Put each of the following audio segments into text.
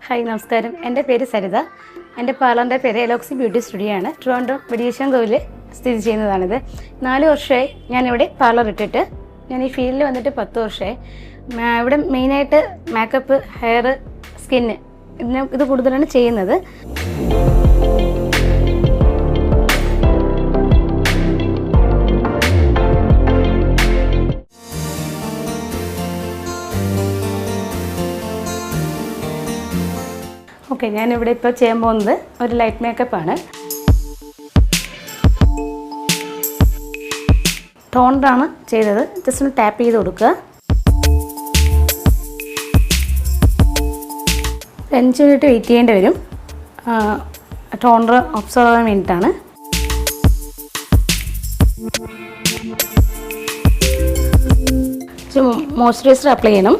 Hi നമസ്കാരം. എൻ്റെ പേര് സരിത. എൻ്റെ പാർലറിൻ്റെ പേര് എലോക്സി ബ്യൂട്ടി സ്റ്റുഡിയോ ആണ്. ട്രിവാൻഡ്രം വെടിയേശൻകോവിൽ സ്ഥിതി ചെയ്യുന്നതാണിത്. 4 വർഷമായി ഞാനിവിടെ പാർലർ ഇട്ടിട്ട്. ഞാൻ ഈ ഫീൽഡിൽ വന്നിട്ട് 10 വർഷമായി. ഇവിടെ മെയിനായിട്ട് മേക്കപ്പ്, ഹെയർ, സ്കിന്ന് ഇത് കൂടുതലാണ് ചെയ്യുന്നത്. ഓക്കെ, ഞാനിവിടെ ഇപ്പോൾ ചെയ്യാൻ പോകുന്നത് ഒരു ലൈറ്റ് മേക്കപ്പാണ്. ടോണറാണ് ചെയ്തത്. ജസ്റ്റ് ഒന്ന് ടാപ്പ് ചെയ്ത് കൊടുക്കുക. 5 മിനിറ്റ് വെയിറ്റ് ചെയ്യേണ്ടി വരും. ടോണർ ഒബ്സർവ് ചെയ്യാൻ വേണ്ടിയിട്ടാണ്. മോയ്സ്ചറൈസർ അപ്ലൈ ചെയ്യണം.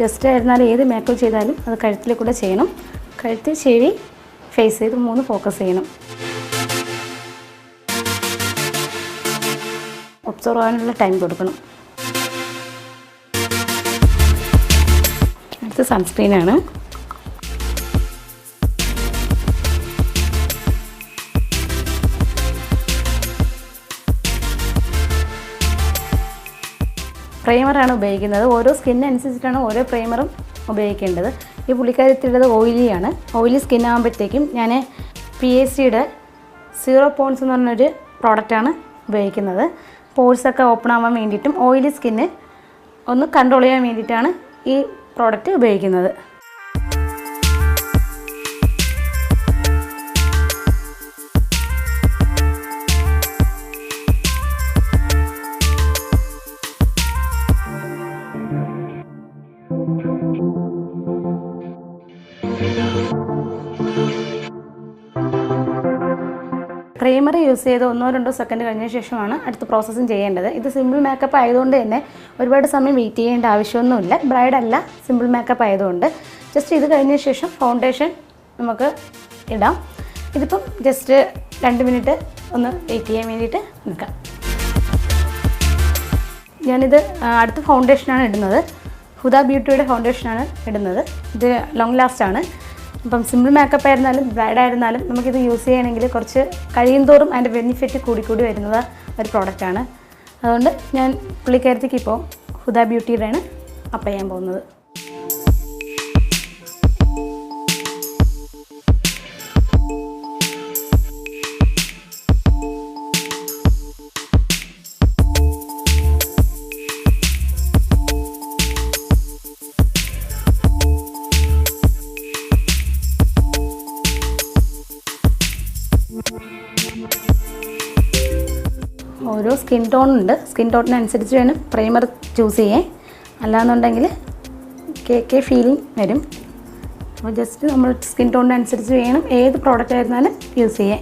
ജസ്റ്റ് ആയിരുന്നാലും ഏത് മേക്കപ്പ് ചെയ്താലും അത് കഴുത്തിൽ കൂടെ ചെയ്യണം. കഴുത്ത്, ചെവി, ഫേസ് ഇത് 3 ഫോക്കസ് ചെയ്യണം. ഒബ്സർവ് ആവാനുള്ള ടൈം കൊടുക്കണം. അടുത്ത് സൺസ്ക്രീനാണ്. പ്രൈമറാണ് ഉപയോഗിക്കുന്നത്. ഓരോ സ്കിന്നനുസരിച്ചിട്ടാണ് ഓരോ പ്രൈമറും ഉപയോഗിക്കേണ്ടത്. ഈ പുള്ളിക്കാരത്തിലുള്ളത് ഓയിലിയാണ്. ഓയിലി സ്കിൻ ആകുമ്പോഴത്തേക്കും ഞാൻ PACയുടെ 0 പോൺസ് എന്ന് പറഞ്ഞൊരു പ്രോഡക്റ്റാണ് ഉപയോഗിക്കുന്നത്. പോഴ്സൊക്കെ ഓപ്പൺ ആവാൻ വേണ്ടിയിട്ടും ഓയിലി സ്കിന്ന് ഒന്ന് കൺട്രോൾ ചെയ്യാൻ വേണ്ടിയിട്ടാണ് ഈ പ്രോഡക്റ്റ് ഉപയോഗിക്കുന്നത്. പ്രൈമർ യൂസ് ചെയ്ത് 1-2 സെക്കൻഡ് കഴിഞ്ഞ ശേഷമാണ് അടുത്ത പ്രോസസ്സിങ് ചെയ്യേണ്ടത്. ഇത് സിമ്പിൾ മേക്കപ്പ് ആയതുകൊണ്ട് തന്നെ ഒരുപാട് സമയം വെയിറ്റ് ചെയ്യേണ്ട ആവശ്യമൊന്നുമില്ല. ബ്രൈഡല്ല, സിമ്പിൾ മേക്കപ്പ് ആയതുകൊണ്ട് ജസ്റ്റ് ഇത് കഴിഞ്ഞ ശേഷം ഫൗണ്ടേഷൻ നമുക്ക് ഇടാം. ഇതിപ്പം ജസ്റ്റ് 2 മിനിറ്റ് ഒന്ന് വെയിറ്റ് ചെയ്യാൻ വേണ്ടിയിട്ട് നിൽക്കാം. ഞാനിത് അടുത്ത ഫൗണ്ടേഷനാണ് ഇടുന്നത്. ഹുദ ബ്യൂട്ടിയുടെ ഫൗണ്ടേഷനാണ് ഇടുന്നത്. ഇത് ലോങ് ലാസ്റ്റ് ആണ്. അപ്പം സിമ്പിൾ മേക്കപ്പ് ആയിരുന്നാലും ബ്രൈഡായിരുന്നാലും നമുക്കിത് യൂസ് ചെയ്യണമെങ്കിൽ കുറച്ച് കഴിയും തോറും അതിൻ്റെ ബെനിഫിറ്റ് കൂടി വരുന്നത് ഒരു പ്രോഡക്റ്റാണ്. അതുകൊണ്ട് ഞാൻ പുള്ളിക്കാരത്തേക്ക് ഇപ്പോൾ ഹുദ ബ്യൂട്ടിയുടെയാണ് അപ്ലൈ ചെയ്യാൻ പോകുന്നത്. ഓരോ സ്കിൻ ടോണുണ്ട്. സ്കിൻ ടോണിനനുസരിച്ച് വേണം പ്രൈമർ ചൂസ് ചെയ്യാൻ. അല്ലാന്നുണ്ടെങ്കിൽ കേക്ക് ഫീലിംഗ് വരും. അപ്പോൾ ജസ്റ്റ് നമ്മൾ സ്കിൻ ടോണിനനുസരിച്ച് വേണം ഏത് പ്രോഡക്റ്റ് ആയിരുന്നാലും യൂസ് ചെയ്യാൻ.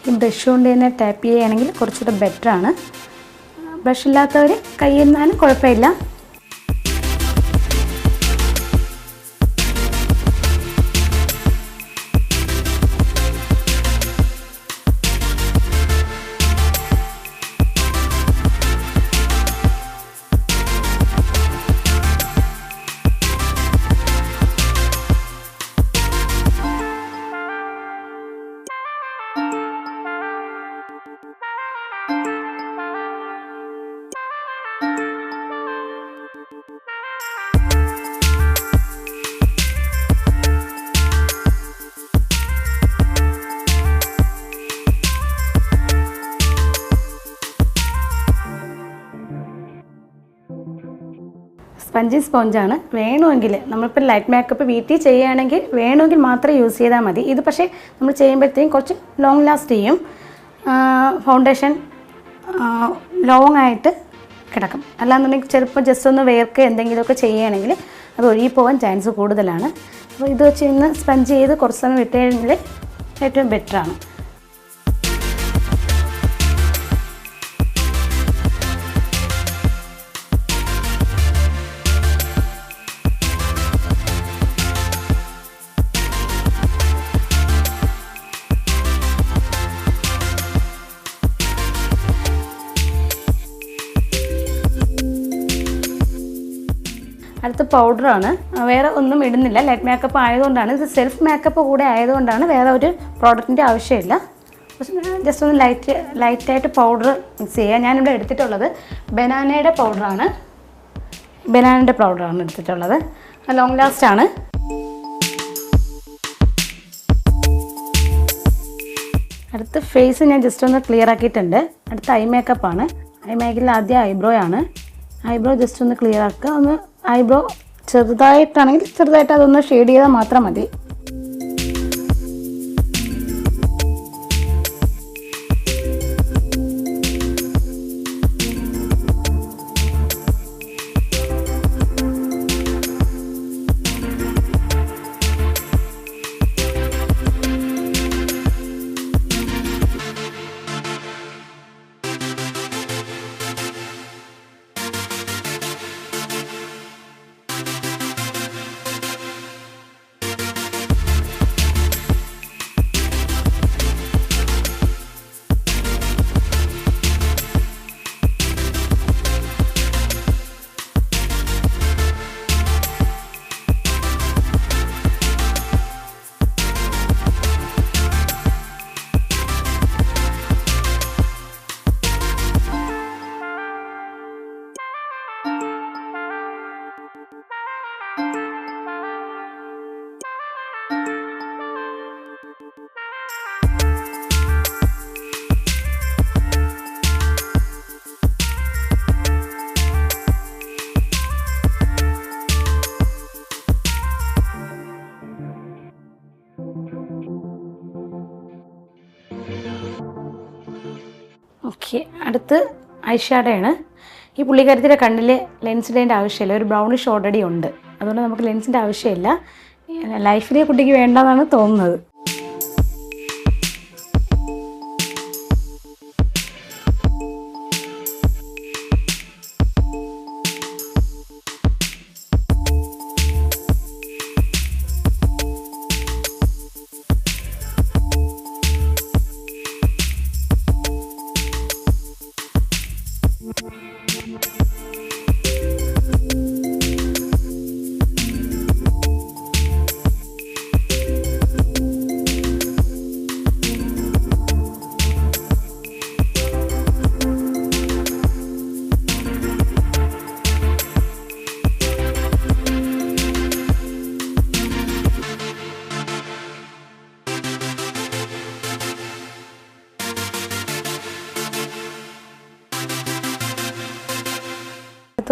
ഈ ബ്രഷ് കൊണ്ട് തന്നെ ടാപ്പ് ചെയ്യുകയാണെങ്കിൽ കുറച്ചുകൂടെ ബെറ്ററാണ്. ബ്രഷ് ഇല്ലാത്തവർ കൈയിരുന്നാലും കുഴപ്പമില്ല. സ്പഞ്ചി സ്പോഞ്ചാണ്. വേണമെങ്കിൽ നമ്മളിപ്പോൾ ലൈറ്റ് മേക്കപ്പ് വീട്ടിൽ ചെയ്യുകയാണെങ്കിൽ വേണമെങ്കിൽ മാത്രം യൂസ് ചെയ്താൽ മതി. ഇത് പക്ഷേ നമ്മൾ ചെയ്യുമ്പോഴത്തേക്കും കുറച്ച് ലോങ് ലാസ്റ്റ് ചെയ്യും. ഫൗണ്ടേഷൻ ലോങ് ആയിട്ട് കിടക്കും. അല്ലാന്നുണ്ടെങ്കിൽ ചിലപ്പോൾ ജസ്റ്റ് ഒന്ന് വേർക്ക് എന്തെങ്കിലുമൊക്കെ ചെയ്യുകയാണെങ്കിൽ അത് ഒഴുകിപ്പോകാൻ ചാൻസ് കൂടുതലാണ്. അപ്പോൾ ഇത് വെച്ച് ഇന്ന് സ്പഞ്ച് ചെയ്ത് കുറച്ച് സമയം വിട്ട് കഴിഞ്ഞാൽ ഏറ്റവും ബെറ്ററാണ്. അടുത്ത പൗഡറാണ്. വേറെ ഒന്നും ഇടുന്നില്ല. ലൈറ്റ് മേക്കപ്പ് ആയതുകൊണ്ടാണ്, ഇത് സെൽഫ് മേക്കപ്പ് കൂടെ ആയതുകൊണ്ടാണ് വേറെ ഒരു പ്രോഡക്റ്റിൻ്റെ ആവശ്യമില്ല. ജസ്റ്റ് ഒന്ന് ലൈറ്റായിട്ട് പൗഡർ മിക്സ് ചെയ്യുക. ഞാനിവിടെ എടുത്തിട്ടുള്ളത് ബനാനയുടെ പൗഡറാണ് എടുത്തിട്ടുള്ളത്. ലോങ് ലാസ്റ്റാണ്. അടുത്ത ഫേസ് ഞാൻ ജസ്റ്റ് ഒന്ന് ക്ലിയർ ആക്കിയിട്ടുണ്ട്. അടുത്ത ഐ മേക്കപ്പാണ്. ഐ മേക്കപ്പിൽ ആദ്യം ഐബ്രോ ആണ്. ഐബ്രോ ജസ്റ്റ് ഒന്ന് ക്ലിയർ ആക്കുക. ഒന്ന് ഐബ്രോ ചെറുതായിട്ടാണെങ്കിൽ ചെറുതായിട്ട് അതൊന്ന് ഷെയ്ഡ് ചെയ്താൽ മാത്രം മതി. ഓക്കെ, അടുത്ത് ഐ ഷാഡോയാണ്. ഈ പുള്ളിക്കാരത്തിൻ്റെ കണ്ണിൽ ലെൻസ് ഇടേണ്ട ആവശ്യമില്ല. ഒരു ബ്രൗണിഷ് ഓൾറെഡി ഉണ്ട്. അതുകൊണ്ട് നമുക്ക് ലെൻസിൻ്റെ ആവശ്യമില്ല. ലൈഫിലെ കുട്ടിക്ക് വേണ്ടെന്നാണ് തോന്നുന്നത്.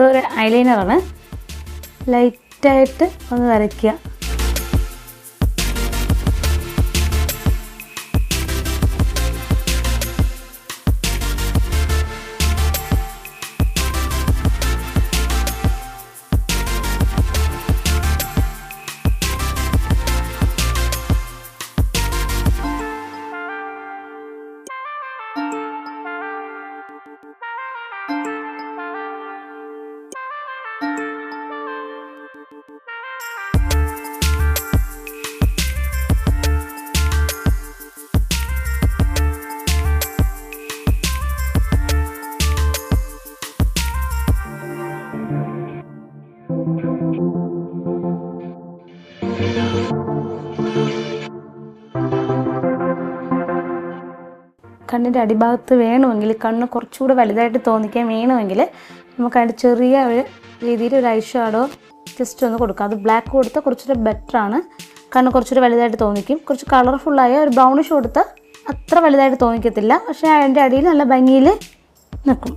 ഒരു ഐലൈനറാണ്. ലൈറ്റായിട്ട് ഒന്ന് വരയ്ക്കുക. കണ്ണിൻ്റെ അടിഭാഗത്ത് വേണമെങ്കിൽ, കണ്ണ് കുറച്ചുകൂടെ വലുതായിട്ട് തോന്നിക്കാൻ വേണമെങ്കിൽ നമുക്കതിൻ്റെ ചെറിയ ഒരു രീതിയിൽ ഒരു ഐ ഷാഡോ ജസ്റ്റ് ഒന്ന് കൊടുക്കാം. അത് ബ്ലാക്ക് കൊടുത്താൽ കുറച്ചുകൂടെ ബെറ്ററാണ്. കണ്ണ് കുറച്ചുകൂടെ വലുതായിട്ട് തോന്നിക്കും. കുറച്ച് കളർഫുള്ളായ ഒരു ബ്രൗണിഷ് കൊടുത്താൽ അത്ര വലുതായിട്ട് തോന്നിക്കത്തില്ല. പക്ഷേ അതിൻ്റെ അടിയിൽ നല്ല ഭംഗിയിൽ നിൽക്കും.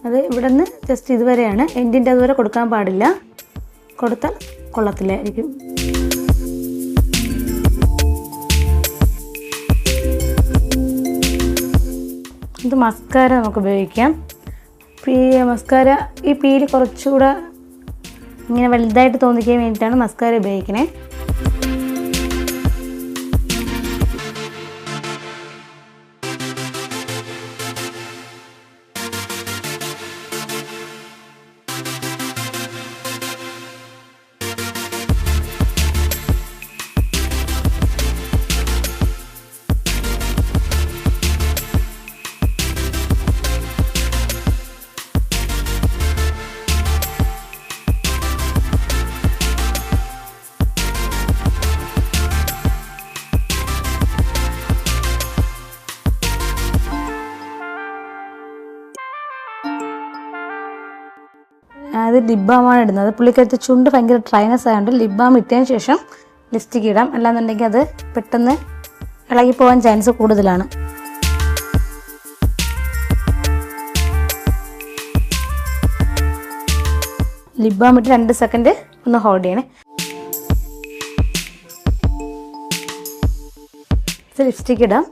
അത് ഇവിടെ നിന്ന് ജസ്റ്റ് ഇതുവരെയാണ്. എൻഡിൻ്റെ അതുവരെ കൊടുക്കാൻ പാടില്ല. കൊടുത്താൽ കൊള്ളത്തില്ലായിരിക്കും. ഇത് മസ്കാര നമുക്ക് ഉപയോഗിക്കാം. മസ്കാര ഈ പീല് കുറച്ചുകൂടെ ഇങ്ങനെ വലുതായിട്ട് തോന്നിക്കാൻ വേണ്ടിയിട്ടാണ് മസ്കാര ഉപയോഗിക്കണേ. ചെയ്യുന്നത് ലിപ് ബാമാണ് ഇടുന്നത്. പുള്ളിക്കാരത്തി ചുണ്ട് ഭയങ്കര ഡ്രൈനസ് ആയതുകൊണ്ട് ലിപ് ബാം ഇട്ടതിന് ശേഷം ലിപ്സ്റ്റിക്ക് ഇടാം. അല്ലാന്നുണ്ടെങ്കിൽ അത് പെട്ടെന്ന് ഇളകിപ്പോകാൻ ചാൻസ് കൂടുതലാണ്. ലിപ് ബാം ഇട്ട് 2 സെക്കൻഡ് ഒന്ന് ഹോൾഡ് ചെയ്യണേ. ലിപ്സ്റ്റിക്ക് ഇടാം.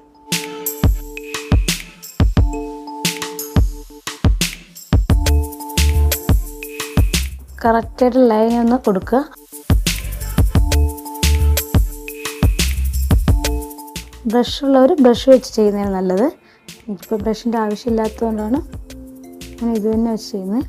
കറക്റ്റായിട്ട് ലൈൻ ഒന്ന് കൊടുക്കുക. ബ്രഷ് ഉള്ളവർ ബ്രഷ് വെച്ച് ചെയ്യുന്നതാണ് നല്ലത്. എനിക്കിപ്പോൾ ബ്രഷിൻ്റെ ആവശ്യമില്ലാത്തതുകൊണ്ടാണ് ഞാൻ ഇത് തന്നെ വെച്ച് ചെയ്യുന്നത്.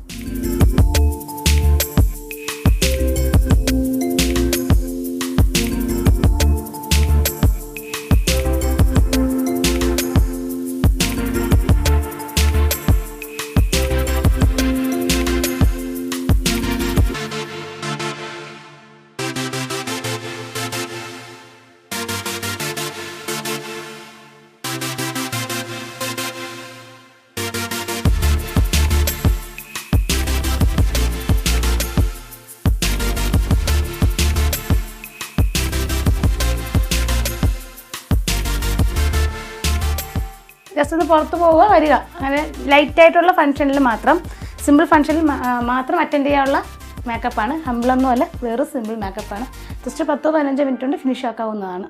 ജസ്റ്റ് ഒന്ന് പുറത്ത് പോവുക വരിക, അങ്ങനെ ലൈറ്റായിട്ടുള്ള ഫംഗ്ഷനിൽ മാത്രം, സിമ്പിൾ ഫംഗ്ഷനിൽ മാത്രം അറ്റൻഡ് ചെയ്യാനുള്ള മേക്കപ്പാണ്. ഹംബിളൊന്നും അല്ല, വേറെ സിമ്പിൾ മേക്കപ്പാണ്. ജസ്റ്റ് 10-15 മിനിറ്റ് കൊണ്ട് ഫിനിഷ് ആക്കാവുന്നതാണ്.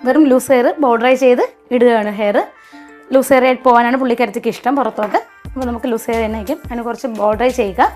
വെറും ലൂസ് ഹെയർ ബോർഡറൈ ചെയ്ത് ഇടുകയാണ്. ഹെയർ ലൂസ് ഹെയർ ആയിട്ട് പോകാനാണ് പുള്ളിക്കാരത്തിക്ക് ഇഷ്ടം പുറത്തോട്ട്. അപ്പോൾ നമുക്ക് ലൂസ് ഹെയർ തന്നെ ആയിരിക്കും. അതിന് കുറച്ച് ബോർഡറൈ ചെയ്യുക.